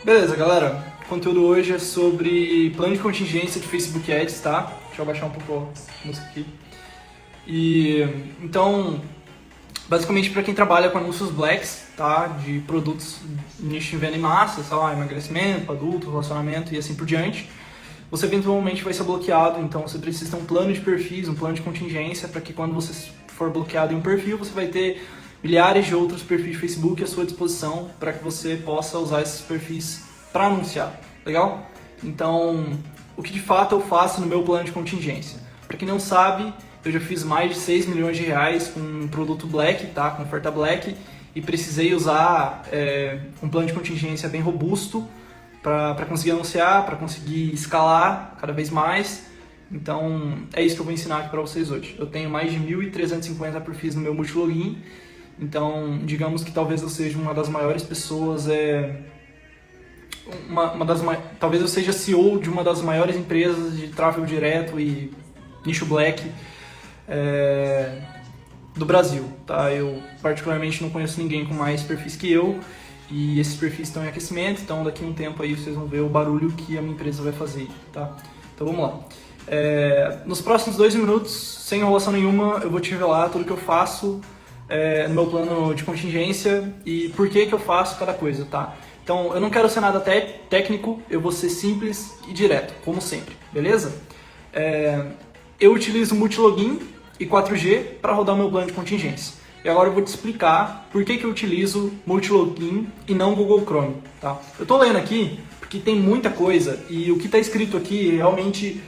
Beleza, galera. O conteúdo hoje é sobre plano de contingência de Facebook Ads, tá? Deixa eu abaixar um pouco a música aqui. Então, basicamente para quem trabalha com anúncios blacks, tá? De produtos nicho em venda em massa, sei lá, emagrecimento, adulto, relacionamento e assim por diante, você eventualmente vai ser bloqueado, então você precisa ter um plano de perfis, um plano de contingência para que quando você for bloqueado em um perfil, você vai ter milhares de outros perfis de Facebook à sua disposição para que você possa usar esses perfis para anunciar, legal? Então, o que de fato eu faço no meu plano de contingência? Para quem não sabe, eu já fiz mais de 6 milhões de reais com um produto Black, tá? Com oferta Black, e precisei usar um plano de contingência bem robusto para conseguir anunciar, para conseguir escalar cada vez mais. Então, é isso que eu vou ensinar aqui para vocês hoje. Eu tenho mais de 1.350 perfis no meu multilogin. Então, digamos que talvez eu seja uma das maiores pessoas, talvez eu seja CEO de uma das maiores empresas de tráfego direto e nicho black do Brasil, tá? Eu particularmente não conheço ninguém com mais perfis que eu e esses perfis estão em aquecimento, então daqui a um tempo aí vocês vão ver o barulho que a minha empresa vai fazer, tá? Então vamos lá. Nos próximos 2 minutos, sem enrolação nenhuma, eu vou te revelar tudo que eu faço no meu plano de contingência e por que eu faço cada coisa, tá? Então, eu não quero ser nada técnico, eu vou ser simples e direto, como sempre, beleza? Eu utilizo Multilogin e 4G para rodar o meu plano de contingência. E agora eu vou te explicar por que eu utilizo Multilogin e não Google Chrome, tá? Eu tô lendo aqui porque tem muita coisa e o que está escrito aqui realmente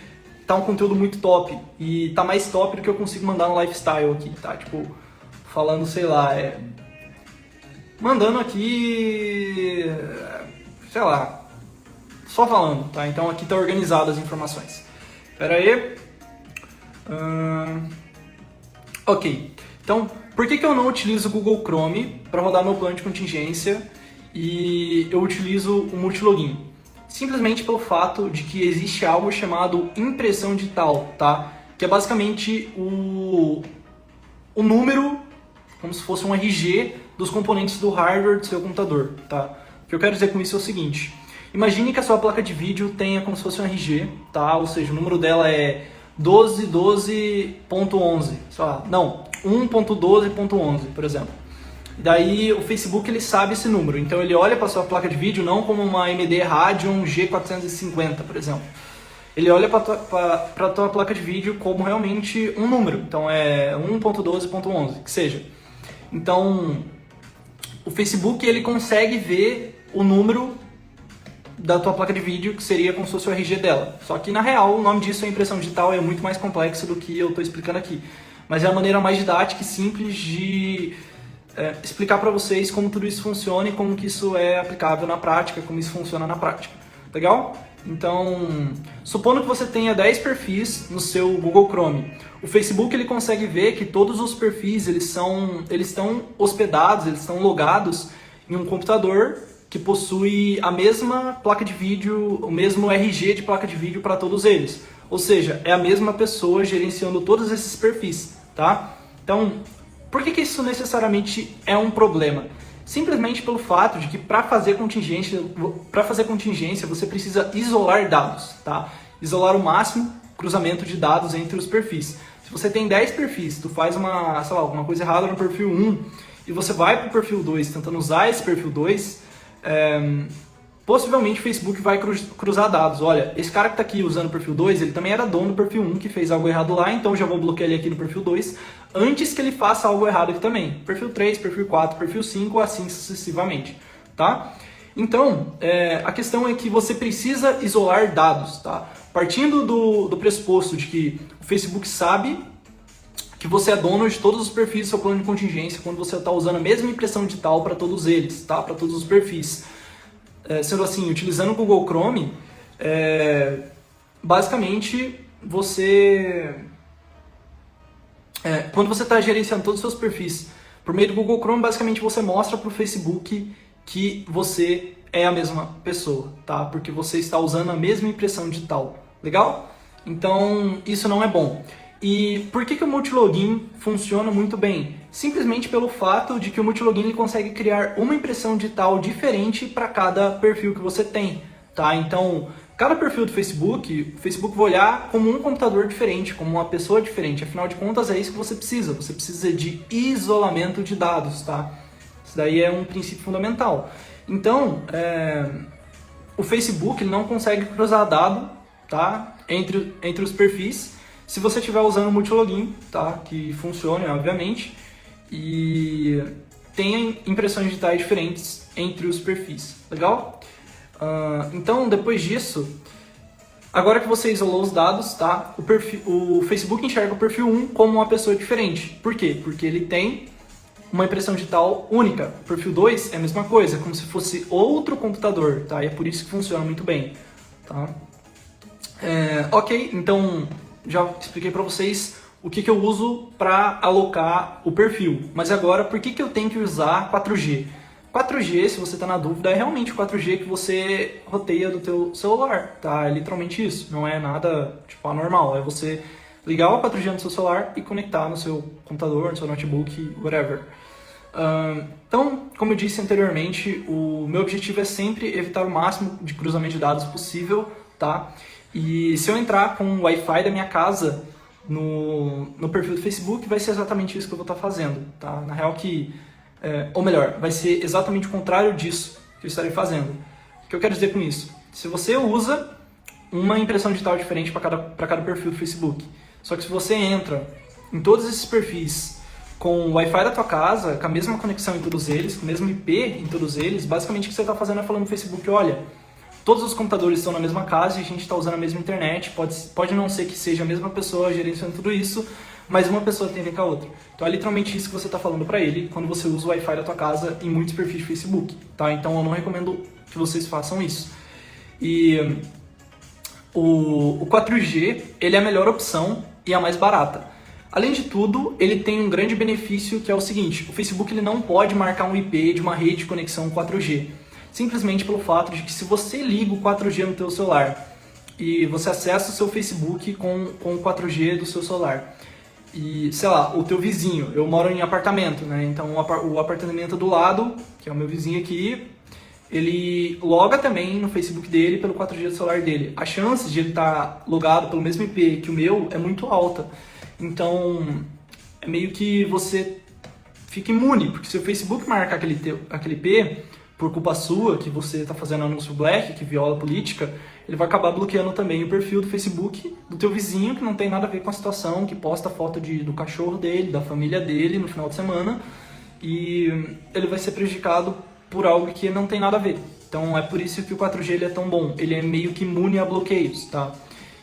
tá um conteúdo muito top e tá mais top do que eu consigo mandar no lifestyle aqui, tá? Tipo, falando, sei lá, mandando aqui, sei lá, só falando, tá? Então aqui tá organizado as informações. Espera aí. Ok. Então, por que eu não utilizo o Google Chrome para rodar meu plano de contingência e eu utilizo o Multilogin? Simplesmente pelo fato de que existe algo chamado impressão digital, tá? Que é basicamente o número, como se fosse um RG dos componentes do hardware do seu computador, tá? O que eu quero dizer com isso é o seguinte: imagine que a sua placa de vídeo tenha como se fosse um RG, tá? Ou seja, o número dela é 12.12.11, sei lá, não, 1.12.11, por exemplo. Daí o Facebook ele sabe esse número, então ele olha para sua placa de vídeo não como uma AMD Radeon G450, por exemplo. Ele olha para a tua placa de vídeo como realmente um número, então é 1.12.11, que seja. Então, o Facebook ele consegue ver o número da tua placa de vídeo, que seria como se fosse o RG dela. Só que na real o nome disso é impressão digital, é muito mais complexo do que eu estou explicando aqui. Mas é a maneira mais didática e simples de explicar para vocês como tudo isso funciona e como que isso é aplicável na prática, como isso funciona na prática. Legal? Então, supondo que você tenha 10 perfis no seu Google Chrome, o Facebook ele consegue ver que todos os perfis eles estão hospedados, eles estão logados em um computador que possui a mesma placa de vídeo, o mesmo RG de placa de vídeo para todos eles. Ou seja, é a mesma pessoa gerenciando todos esses perfis, tá? Então, por que isso necessariamente é um problema? Simplesmente pelo fato de que para fazer contingência você precisa isolar dados, tá? Isolar o máximo cruzamento de dados entre os perfis. Se você tem 10 perfis, tu faz alguma coisa errada no perfil 1 e você vai para o perfil 2 tentando usar esse perfil 2, possivelmente o Facebook vai cruzar dados. Olha, esse cara que está aqui usando o perfil 2, ele também era dono do perfil 1 que fez algo errado lá, então já vou bloquear ele aqui no perfil 2 antes que ele faça algo errado aqui também. Perfil 3, perfil 4, perfil 5, assim sucessivamente, tá? Então, a questão é que você precisa isolar dados, tá? Partindo do pressuposto de que o Facebook sabe que você é dono de todos os perfis do seu plano de contingência quando você está usando a mesma impressão digital para todos eles, tá? Para todos os perfis. Sendo assim, utilizando o Google Chrome, basicamente quando você está gerenciando todos os seus perfis por meio do Google Chrome, basicamente você mostra para o Facebook que você é a mesma pessoa, tá? Porque você está usando a mesma impressão digital, legal? Então, isso não é bom. E por que o multilogin funciona muito bem? Simplesmente pelo fato de que o multilogin ele consegue criar uma impressão digital diferente para cada perfil que você tem, tá? Então, cada perfil do Facebook, o Facebook vai olhar como um computador diferente, como uma pessoa diferente. Afinal de contas, é isso que você precisa. Você precisa de isolamento de dados, tá? Isso daí é um princípio fundamental. Então, o Facebook ele não consegue cruzar dado, tá? entre os perfis, se você estiver usando o multilogin, tá? Que funcione, obviamente, e tenha impressões digitais diferentes entre os perfis. Legal? Então, depois disso, agora que você isolou os dados, tá? O Facebook enxerga o perfil 1 como uma pessoa diferente. Por quê? Porque ele tem uma impressão digital única. O perfil 2 é a mesma coisa, como se fosse outro computador, tá? E é por isso que funciona muito bem, tá? Ok, então já expliquei para vocês o que eu uso para alocar o perfil. Mas agora, por que eu tenho que usar 4G? 4G, se você está na dúvida, é realmente o 4G que você roteia do teu celular, tá? É literalmente isso, não é nada tipo anormal, é você ligar o 4G no seu celular e conectar no seu computador, no seu notebook, whatever. Então, como eu disse anteriormente, o meu objetivo é sempre evitar o máximo de cruzamento de dados possível, tá? E se eu entrar com o Wi-Fi da minha casa no perfil do Facebook, vai ser exatamente isso que eu vou estar fazendo, tá? Na real ou melhor, vai ser exatamente o contrário disso que eu estarei fazendo. O que eu quero dizer com isso? Se você usa uma impressão digital diferente para cada perfil do Facebook, só que se você entra em todos esses perfis com o Wi-Fi da tua casa, com a mesma conexão em todos eles, com o mesmo IP em todos eles, basicamente o que você está fazendo é falando no Facebook, olha, todos os computadores estão na mesma casa e a gente está usando a mesma internet, pode não ser que seja a mesma pessoa gerenciando tudo isso, mas uma pessoa tem a ver com a outra. Então é literalmente isso que você está falando para ele quando você usa o Wi-Fi da tua casa em muitos perfis de Facebook, tá? Então eu não recomendo que vocês façam isso. E o 4G, ele é a melhor opção e a mais barata. Além de tudo, ele tem um grande benefício que é o seguinte, o Facebook ele não pode marcar um IP de uma rede de conexão 4G, simplesmente pelo fato de que se você liga o 4G no teu celular e você acessa o seu Facebook com o 4G do seu celular, e, sei lá, o teu vizinho, eu moro em apartamento, né? Então o apartamento do lado, que é o meu vizinho aqui, ele loga também no Facebook dele pelo 4G do celular dele. A chance de ele estar logado pelo mesmo IP que o meu é muito alta. Então, é meio que você fica imune, porque se o Facebook marcar aquele IP, por culpa sua, que você está fazendo anúncio black, que viola a política, ele vai acabar bloqueando também o perfil do Facebook do teu vizinho, que não tem nada a ver com a situação, que posta foto do cachorro dele, da família dele no final de semana, e ele vai ser prejudicado por algo que não tem nada a ver. Então é por isso que o 4G ele é tão bom, ele é meio que imune a bloqueios, tá?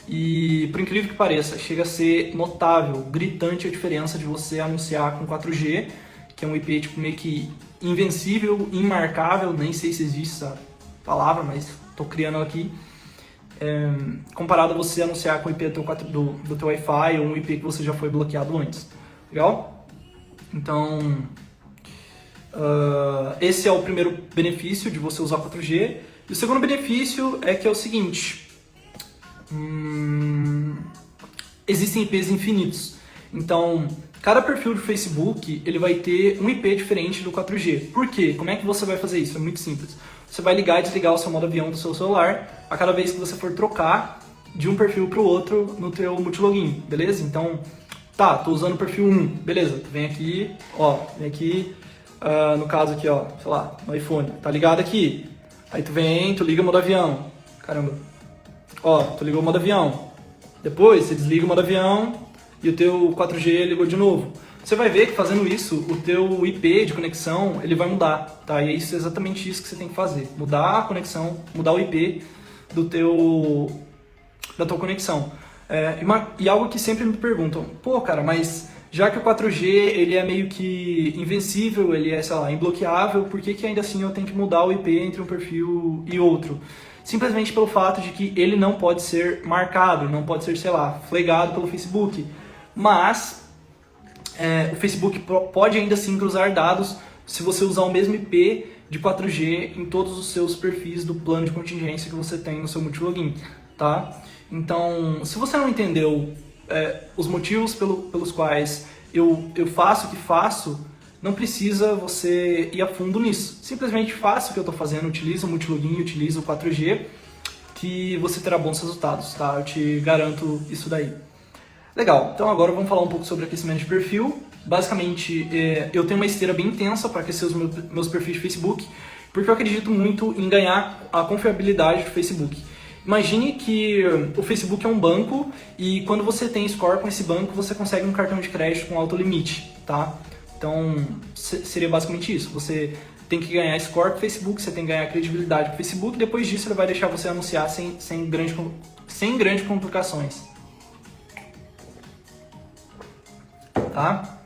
E por incrível que pareça, chega a ser notável, gritante a diferença de você anunciar com 4G, que é um IP tipo, meio que invencível, imarcável, nem sei se existe essa palavra, mas estou criando ela aqui, comparado a você anunciar com o IP do teu Wi-Fi ou um IP que você já foi bloqueado antes. Legal? Então, esse é o primeiro benefício de você usar 4G. E o segundo benefício é que é o seguinte, existem IPs infinitos. Então, cada perfil do Facebook ele vai ter um IP diferente do 4G. Por quê? Como é que você vai fazer isso? É muito simples. Você vai ligar e desligar o seu modo avião do seu celular a cada vez que você for trocar de um perfil para o outro no teu multilogin, beleza? Então, tá, tô usando o perfil 1, beleza, tu vem aqui, no caso aqui, ó, sei lá, no iPhone, tá ligado aqui. Aí tu liga o modo avião, caramba, ó, tu ligou o modo avião. Depois você desliga o modo avião e o teu 4G ligou de novo. Você vai ver que fazendo isso, o teu IP de conexão, ele vai mudar, tá? E é exatamente isso que você tem que fazer. Mudar a conexão, mudar o IP da tua conexão. E algo que sempre me perguntam, pô, cara, mas já que o 4G ele é meio que invencível, ele é, sei lá, imbloqueável, por que ainda assim eu tenho que mudar o IP entre um perfil e outro? Simplesmente pelo fato de que ele não pode ser marcado, não pode ser, sei lá, flaggado pelo Facebook. Mas o Facebook pode ainda assim cruzar dados se você usar o mesmo IP de 4G em todos os seus perfis do plano de contingência que você tem no seu multilogin, tá? Então, se você não entendeu os motivos pelos quais eu faço o que faço, não precisa você ir a fundo nisso. Simplesmente faça o que eu estou fazendo, utiliza o multilogin, utiliza o 4G, que você terá bons resultados, tá? Eu te garanto isso daí. Legal, então agora vamos falar um pouco sobre aquecimento de perfil. Basicamente, eu tenho uma esteira bem intensa para aquecer os meus perfis de Facebook, porque eu acredito muito em ganhar a confiabilidade do Facebook. Imagine que o Facebook é um banco e quando você tem score com esse banco, você consegue um cartão de crédito com alto limite, tá? Então, seria basicamente isso. Você tem que ganhar score com o Facebook, você tem que ganhar credibilidade com o Facebook, depois disso ele vai deixar você anunciar sem grandes complicações. Tá?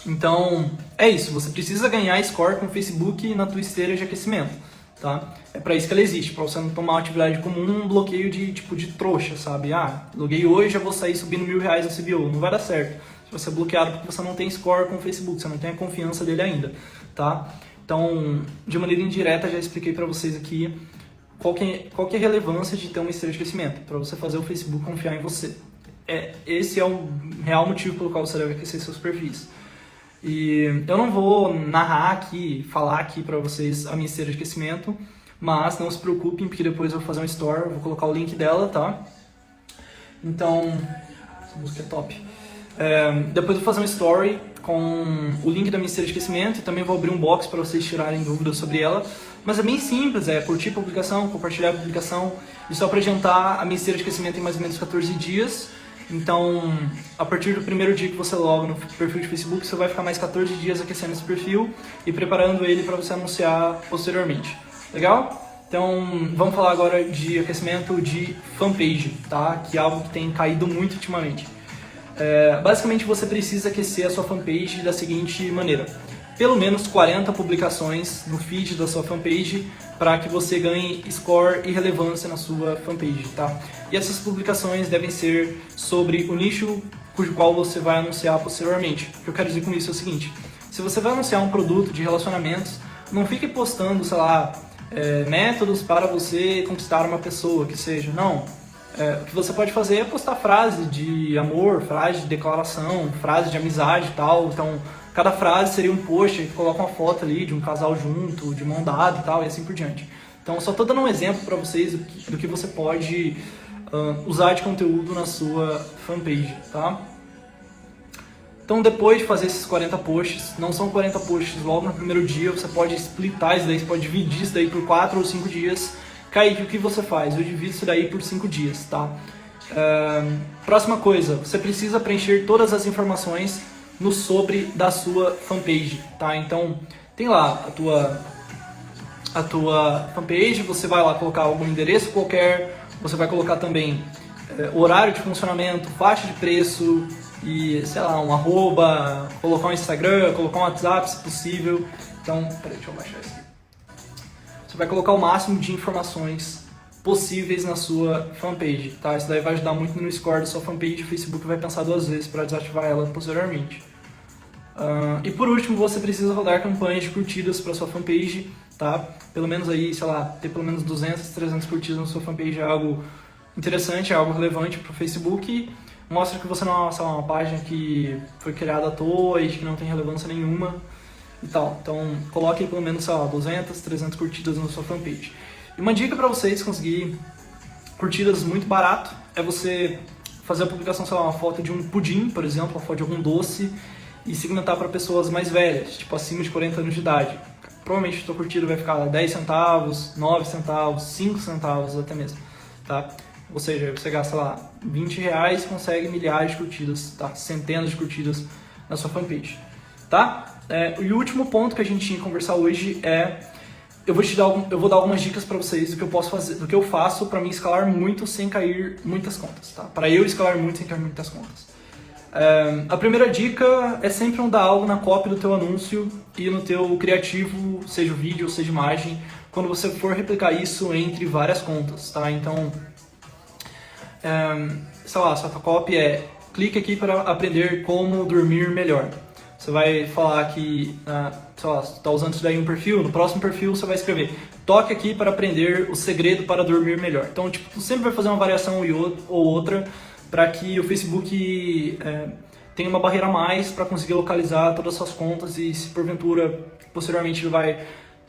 Então, é isso. Você precisa ganhar score com o Facebook na tua esteira de aquecimento. Tá? É para isso que ela existe, para você não tomar uma atividade comum, um bloqueio de trouxa, sabe? Loguei hoje, já vou sair subindo R$1.000 no CBO. Não vai dar certo. Você vai ser bloqueado porque você não tem score com o Facebook, você não tem a confiança dele ainda, tá? Então, de maneira indireta, já expliquei para vocês aqui qual que é a relevância de ter uma esteira de aquecimento, para você fazer o Facebook confiar em você. Esse é o real motivo pelo qual você deve aquecer seus perfis. E eu não vou narrar aqui, falar aqui para vocês a minha esteira de aquecimento, mas não se preocupem, porque depois eu vou fazer um store, eu vou colocar o link dela, tá? Então, essa música é top. Depois eu vou fazer um story com o link da minha esteira de aquecimento e também vou abrir um box para vocês tirarem dúvidas sobre ela. Mas é bem simples, curtir a publicação, compartilhar a publicação. E só para adiantar, a minha esteira de aquecimento tem mais ou menos 14 dias. Então, a partir do primeiro dia que você loga no perfil de Facebook, você vai ficar mais 14 dias aquecendo esse perfil e preparando ele para você anunciar posteriormente. Legal? Então, vamos falar agora de aquecimento de fanpage, tá? Que é algo que tem caído muito ultimamente. Basicamente, você precisa aquecer a sua fanpage da seguinte maneira. Pelo menos 40 publicações no feed da sua fanpage para que você ganhe score e relevância na sua fanpage, tá? E essas publicações devem ser sobre o nicho cujo qual você vai anunciar posteriormente. O que eu quero dizer com isso é o seguinte: se você vai anunciar um produto de relacionamentos, não fique postando, sei lá, métodos para você conquistar uma pessoa, que seja, não. O que você pode fazer é postar frase de amor, frase de declaração, frase de amizade e tal. Então, cada frase seria um post, coloca uma foto ali de um casal junto, de mão dada e tal, e assim por diante. Então, eu só estou dando um exemplo para vocês do que você pode usar de conteúdo na sua fanpage, tá? Então, depois de fazer esses 40 posts, não são 40 posts logo no primeiro dia, você pode splitar isso daí, você pode dividir isso daí por 4 ou 5 dias. Kaique, o que você faz? Eu divido isso daí por 5 dias, tá? Próxima coisa, você precisa preencher todas as informações no sobre da sua fanpage, tá? Então, tem lá a tua fanpage, você vai lá colocar algum endereço qualquer, você vai colocar também o horário de funcionamento, faixa de preço e, sei lá, um arroba, colocar um Instagram, colocar um WhatsApp, se possível. Então, peraí, deixa eu baixar isso aqui. Você vai colocar o máximo de informações possíveis na sua fanpage, tá? Isso daí vai ajudar muito no score da sua fanpage, o Facebook vai pensar 2 vezes para desativar ela posteriormente. E por último, você precisa rodar campanhas de curtidas para sua fanpage, tá? Pelo menos aí, sei lá, ter pelo menos 200, 300 curtidas na sua fanpage é algo interessante, é algo relevante para o Facebook. Mostra que você não é, sei lá, uma página que foi criada à toa e que não tem relevância nenhuma e tal. Então, coloque aí pelo menos, sei lá, 200, 300 curtidas na sua fanpage. E uma dica para vocês conseguir curtidas muito barato é você fazer a publicação, sei lá, uma foto de um pudim, por exemplo, uma foto de algum doce, e segmentar para pessoas mais velhas, tipo acima de 40 anos de idade. Provavelmente a sua curtida vai ficar 10 centavos, 9 centavos, 5 centavos até mesmo, tá? Ou seja, você gasta lá R$20 e consegue milhares de curtidas, tá? Centenas de curtidas na sua fanpage, tá? E o último ponto que a gente tinha que conversar hoje é eu vou dar algumas dicas para vocês do que eu posso fazer, do que eu faço para mim escalar muito sem cair muitas contas, tá? Para eu escalar muito sem cair muitas contas. A primeira dica é sempre mudar algo na copy do teu anúncio e no teu criativo, seja vídeo ou seja imagem, quando você for replicar isso entre várias contas, tá? Então, sei lá, sua copy é clique aqui para aprender como dormir melhor. Você vai falar que, sei lá, você está usando isso daí em um perfil, no próximo perfil você vai escrever toque aqui para aprender o segredo para dormir melhor. Então, tipo, tu sempre vai fazer uma variação ou outra para que o Facebook tenha uma barreira a mais para conseguir localizar todas as suas contas e se porventura, posteriormente, ele vai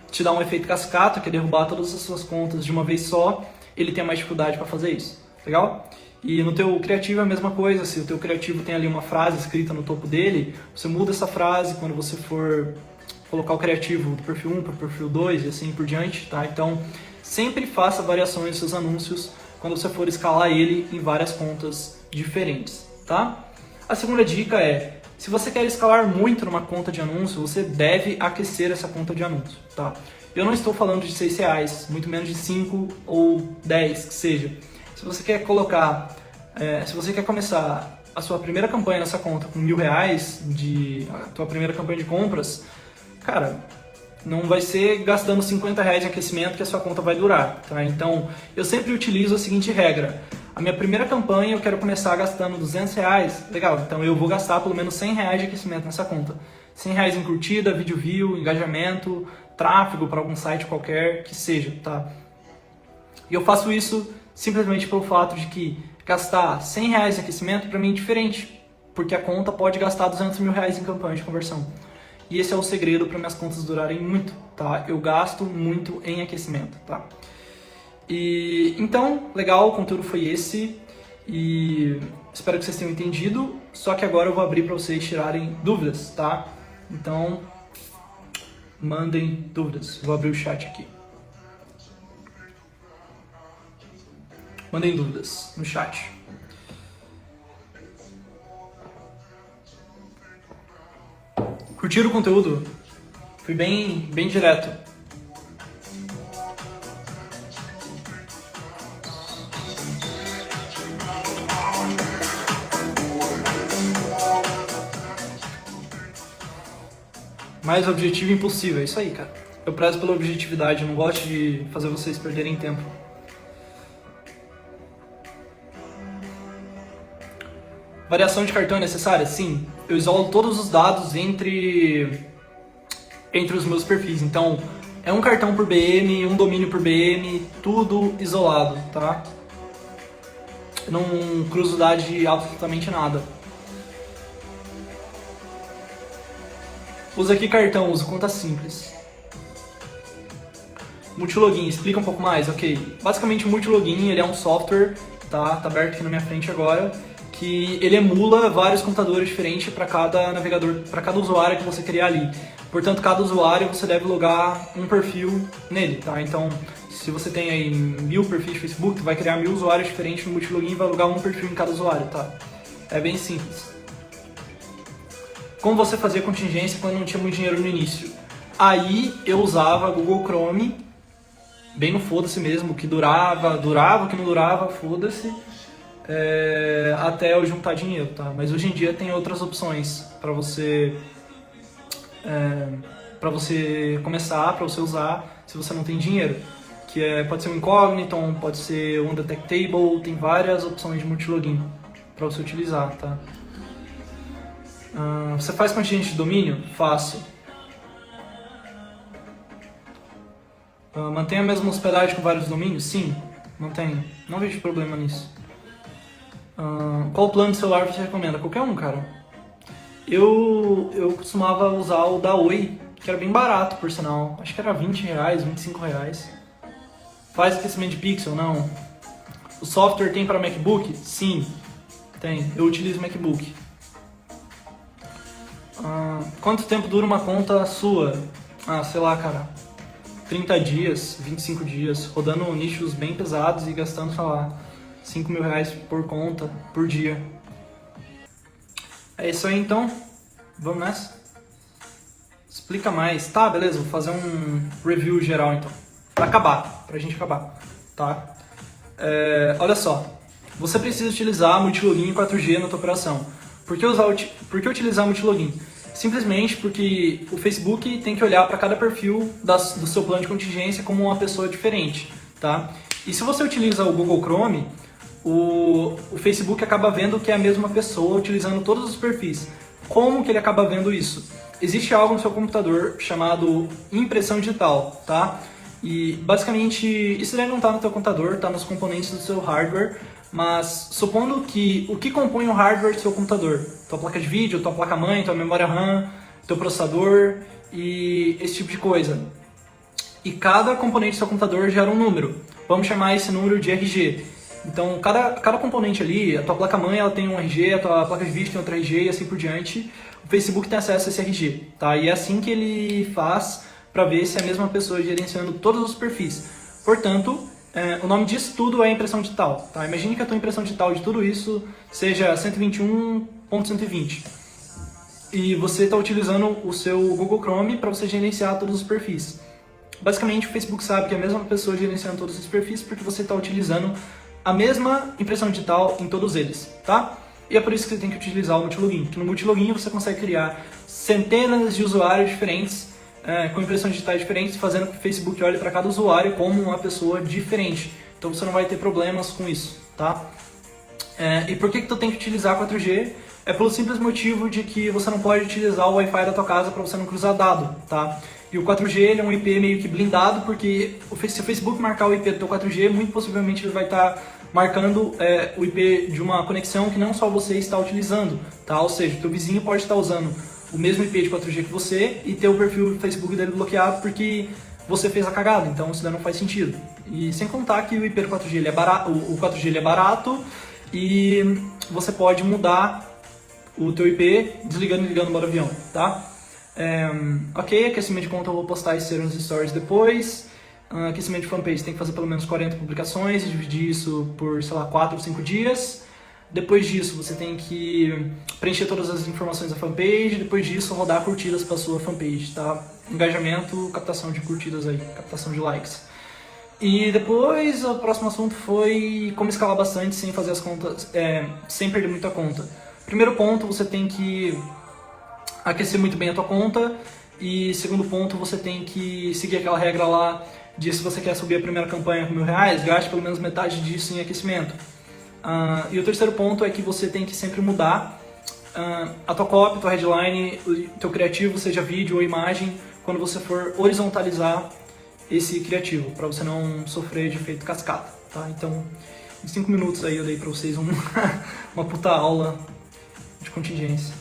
te dar um efeito cascata, que é derrubar todas as suas contas de uma vez só, ele tem mais dificuldade para fazer isso. Legal? E no teu criativo é a mesma coisa, se o teu criativo tem ali uma frase escrita no topo dele, você muda essa frase quando você for colocar o criativo do perfil 1 para o perfil 2 e assim por diante, tá? Então, sempre faça variações nos seus anúncios quando você for escalar ele em várias contas diferentes, tá? A segunda dica é, se você quer escalar muito numa conta de anúncio, você deve aquecer essa conta de anúncio, tá? Eu não estou falando de R$6, muito menos de 5 ou 10, que seja. Se você quer colocar, se você quer começar a sua primeira campanha nessa conta com R$1.000, a tua primeira campanha de compras, cara, não vai ser gastando R$50 em aquecimento que a sua conta vai durar, tá? Então, eu sempre utilizo a seguinte regra. A minha primeira campanha eu quero começar gastando R$200, legal, então eu vou gastar pelo menos R$100 de aquecimento nessa conta. R$100 em curtida, vídeo view, engajamento, tráfego para algum site qualquer que seja, tá? E eu faço isso simplesmente pelo fato de que gastar R$100 em aquecimento para mim é diferente, porque a conta pode gastar R$200 mil em campanha de conversão. E esse é o segredo para minhas contas durarem muito, tá? Eu gasto muito em aquecimento, tá? E então, legal, o conteúdo foi esse e espero que vocês tenham entendido, só que agora eu vou abrir para vocês tirarem dúvidas, tá? Então, mandem dúvidas. Vou abrir o chat aqui. Mandem dúvidas no chat. Curtiram o conteúdo? Fui bem direto. Mais objetivo impossível, é isso aí, cara. Eu prezo pela objetividade, eu não gosto de fazer vocês perderem tempo. Variação de cartão é necessária? Sim. Eu isolo todos os dados entre os meus perfis. Então, é um cartão por BM, um domínio por BM, tudo isolado, tá? Eu não cruzo dados de absolutamente nada. Usa aqui cartão, uso conta simples. Multilogin, explica um pouco mais? Ok. Basicamente, o Multilogin ele é um software, tá aberto aqui na minha frente agora, que ele emula vários computadores diferentes para cada navegador, para cada usuário que você criar ali. Portanto, cada usuário você deve logar um perfil nele, tá? Então, se você tem aí 1000 perfis de Facebook, tu vai criar 1000 usuários diferentes no Multilogin e vai logar um perfil em cada usuário, tá? É bem simples. Como você fazia contingência quando não tinha muito dinheiro no início? Aí eu usava Google Chrome, bem no foda-se mesmo, o que durava, o que não durava, foda-se, até eu juntar dinheiro, tá? Mas hoje em dia tem outras opções para você começar, para você usar, se você não tem dinheiro. Que pode ser um Incogniton, pode ser um Undetectable, tem várias opções de multilogin para você utilizar, tá? Você faz contingente de domínio? Faço. Mantém a mesma hospedagem com vários domínios? Sim, mantenho. Não vejo problema nisso. Qual plano de celular você recomenda? Qualquer um, cara. Eu costumava usar o da Oi, que era bem barato, por sinal. Acho que era R$20, R$25. Faz aquecimento de pixel? Não. O software tem para MacBook? Sim, tem. Eu utilizo MacBook. Quanto tempo dura uma conta sua? Sei lá, cara. 30 dias, 25 dias, rodando nichos bem pesados e gastando, sei lá, R$5.000 por conta, por dia. É isso aí então. Vamos nessa? Explica mais. Tá, beleza, vou fazer um review geral então. Pra gente acabar, tá? Olha só. Você precisa utilizar multilogin 4G na tua operação. Por que utilizar multilogin? Simplesmente porque o Facebook tem que olhar para cada perfil do seu plano de contingência como uma pessoa diferente, tá? E se você utiliza o Google Chrome, o Facebook acaba vendo que é a mesma pessoa utilizando todos os perfis. Como que ele acaba vendo isso? Existe algo no seu computador chamado impressão digital, tá? E basicamente isso daí não está no teu computador, está nos componentes do seu hardware, mas supondo que o que compõe o hardware do seu computador, tua placa de vídeo, tua placa-mãe, tua memória RAM, teu processador e esse tipo de coisa. E cada componente do seu computador gera um número. Vamos chamar esse número de RG. Então, cada componente ali, a tua placa-mãe ela tem um RG, a tua placa de vídeo tem outro RG e assim por diante. O Facebook tem acesso a esse RG, tá? E é assim que ele faz para ver se é a mesma pessoa gerenciando todos os perfis. Portanto, o nome disso tudo é impressão digital, tá? Imagine que a tua impressão digital de tudo isso seja 121.120. E você está utilizando o seu Google Chrome para você gerenciar todos os perfis. Basicamente, o Facebook sabe que é a mesma pessoa gerenciando todos os perfis porque você está utilizando a mesma impressão digital em todos eles, tá? E é por isso que você tem que utilizar o multilogin, que no multilogin você consegue criar centenas de usuários diferentes, com impressões digitais diferentes, fazendo com que o Facebook olhe para cada usuário como uma pessoa diferente. Então você não vai ter problemas com isso, tá? E por que tu tem que utilizar 4G? É pelo simples motivo de que você não pode utilizar o Wi-Fi da tua casa para você não cruzar dado, tá? E o 4G ele é um IP meio que blindado, porque se o Facebook marcar o IP do teu 4G, muito possivelmente ele vai estar marcando o IP de uma conexão que não só você está utilizando, tá? Ou seja, o teu vizinho pode estar usando o mesmo IP de 4G que você e ter o perfil do Facebook dele bloqueado porque você fez a cagada, então isso daí não faz sentido. E sem contar que o IP do 4G ele é barato, o 4G ele é barato e você pode mudar o teu IP desligando e ligando o modo avião, tá? Ok, aquecimento de conta eu vou postar isso nos stories depois. Aquecimento de fanpage tem que fazer pelo menos 40 publicações e dividir isso por, sei lá, 4 ou 5 dias. Depois disso você tem que preencher todas as informações da fanpage. Depois disso rodar curtidas para sua fanpage, tá? Engajamento, captação de curtidas aí, captação de likes. E depois o próximo assunto foi como escalar bastante sem fazer as contas, sem perder muita conta. Primeiro ponto, você tem que aquecer muito bem a tua conta. E segundo ponto, você tem que seguir aquela regra lá de se você quer subir a primeira campanha com R$1.000, gaste pelo menos metade disso em aquecimento. E o terceiro ponto é que você tem que sempre mudar a tua copy, tua headline, o teu criativo, seja vídeo ou imagem, quando você for horizontalizar esse criativo, para você não sofrer de efeito cascata, tá? Então, em 5 minutos aí eu dei para vocês uma puta aula de contingência.